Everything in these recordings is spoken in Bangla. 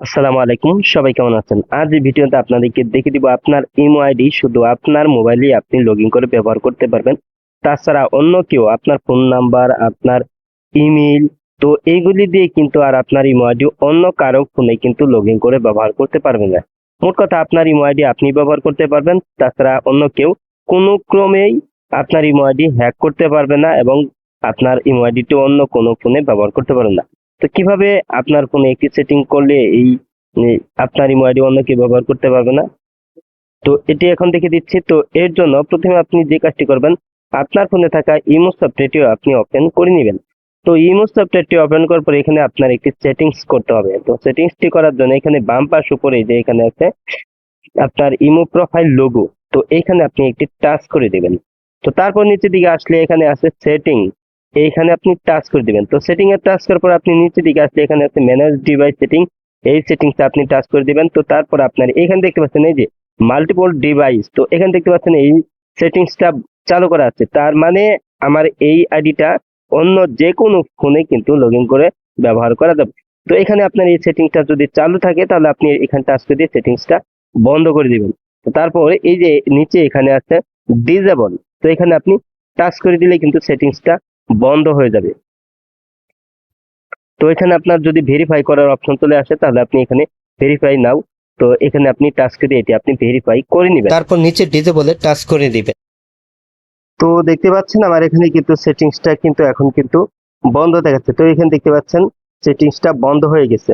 আসসালামু আলাইকুম, সবাই কেমন আছেন? আজ এই ভিডিওতে আপনাদেরকে দেখে দিব আপনার ইমো আইডি শুধু আপনার মোবাইলেই আপনি লগইন করে ব্যবহার করতে পারবেন। তাছাড়া অন্য কেউ আপনার ফোন নাম্বার, আপনার ইমেইল, তো এইগুলি দিয়ে কিন্তু আর আপনার ইমো আইডি অন্য কারো ফোনে কিন্তু লগইন করে ব্যবহার করতে পারবেন না। মোট কথা আপনার ইমো আইডি আপনি ব্যবহার করতে পারবেন, তাছাড়া অন্য কেউ কোনো ক্রমেই আপনার ইমো আইডি হ্যাক করতে পারবে না এবং আপনার ইমো আইডিটি অন্য কোনো ফোনে ব্যবহার করতে পারবেন না। তো কিভাবে আপনার ফোনে একটি সেটিং করলে এই আপনার ইমো আইডি অন্য কেউ ব্যবহার করতে পারবে না, তো এটি এখন দেখে দিচ্ছি। তো এর জন্য প্রথমে আপনি যে কাজটি করবেন, আপনার ফোনে থাকা ইমো সফটওয়্যারটি আপনি ওপেন করে নেবেন। তো ইমো সফটওয়্যারটি ওপেন করার পরে এখানে আপনার একটি সেটিংস করতে হবে। তো সেটিংসটি করার জন্য এখানে বাম পাশ উপরে যে এখানে আছে আপনার ইমো প্রোফাইল লোগো, তো এখানে আপনি একটি টাচ করে দিবেন। তো তারপর নিচের দিকে আসলে এখানে আছে সেটিং, এইখানে আপনি টাচ করে দিবেন। তো সেটিং এ টাচ করার পর আপনি নিচের দিকে আসলে এখানে আছে ম্যানেজ ডিভাইস সেটিং, এই সেটিংসটা আপনি টাচ করে দিবেন। তো তারপর আপনার এখানে দেখতে পাচ্ছেন এই যে মাল্টিপল ডিভাইস, তো এখানে দেখতে পাচ্ছেন এই সেটিংসটা চালু করা আছে। তার মানে আমার এই আইডিটা অন্য যে কোনো ফোনে কিন্তু লগইন করে ব্যবহার করা যাবে। তো এখানে আপনার এই সেটিংসটা যদি চালু থাকে তাহলে আপনি এখানে টাচ করে দিয়ে সেটিংসটা বন্ধ করে দিবেন। তো তারপর এই যে নিচে এখানে আছে ডিসেবল, তো এখানে আপনি টাচ করে দিলে কিন্তু সেটিংসটা বন্ধ হয়ে যাবে। তো এখানে আপনার যদি ভেরিফাই করার অপশন চলে আসে তাহলে আপনি এখানে ভেরিফাই নাও, তো এখানে আপনি টাচ করে এটি আপনি ভেরিফাই করে নেবেন, তারপর নিচে ডিসেবলে টাচ করে দিবেন। তো দেখতে পাচ্ছেন আমার এখানে কিন্তু সেটিংসটা কিন্তু এখন কিন্তু বন্ধ দেখাচ্ছে। তো এখানে দেখতে পাচ্ছেন সেটিংসটা বন্ধ হয়ে গেছে।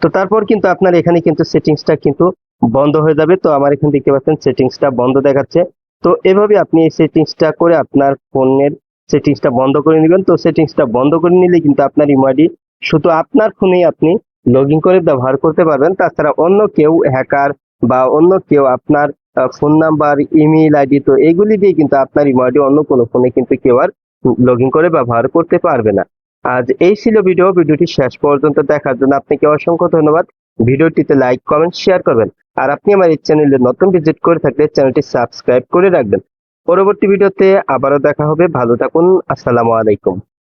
তো তারপর কিন্তু আপনার এখানে কিন্তু সেটিংসটা কিন্তু বন্ধ হয়ে যাবে। তো আমার এখানে দেখতে পাচ্ছেন সেটিংসটা বন্ধ দেখাচ্ছে। তো এভাবে আপনি এই সেটিংসটা করে আপনার ফোনের সেটিংসটা বন্ধ করে নেবেন। তো সেটিংসটা বন্ধ করে নিলে কিন্তু আপনার ইমো আইডি শুধু আপনার ফোনেই আপনি লগইন করে ব্যবহার করতে পারবেন। তাছাড়া অন্য কেউ হ্যাকার বা অন্য কেউ আপনার ফোন নাম্বার, ইমেইল আইডি, তো এগুলি দিয়ে কিন্তু আপনার ইমো আইডি অন্য কোনো ফোনে কিন্তু কেউ আর লগইন করে ব্যবহার করতে পারবে না। আজ এই ছিল ভিডিওটি শেষ পর্যন্ত দেখার জন্য আপনাকে অসংখ্য ধন্যবাদ। ভিডিওটিতে লাইক, কমেন্ট, শেয়ার করবেন। আর আপনি আমার এই চ্যানেলে নতুন ভিজিট করে থাকলে চ্যানেলটি সাবস্ক্রাইব করে রাখবেন। পরবর্তী ভিডিওতে আবারও দেখা হবে। ভালো থাকুন। আসসালামু আলাইকুম।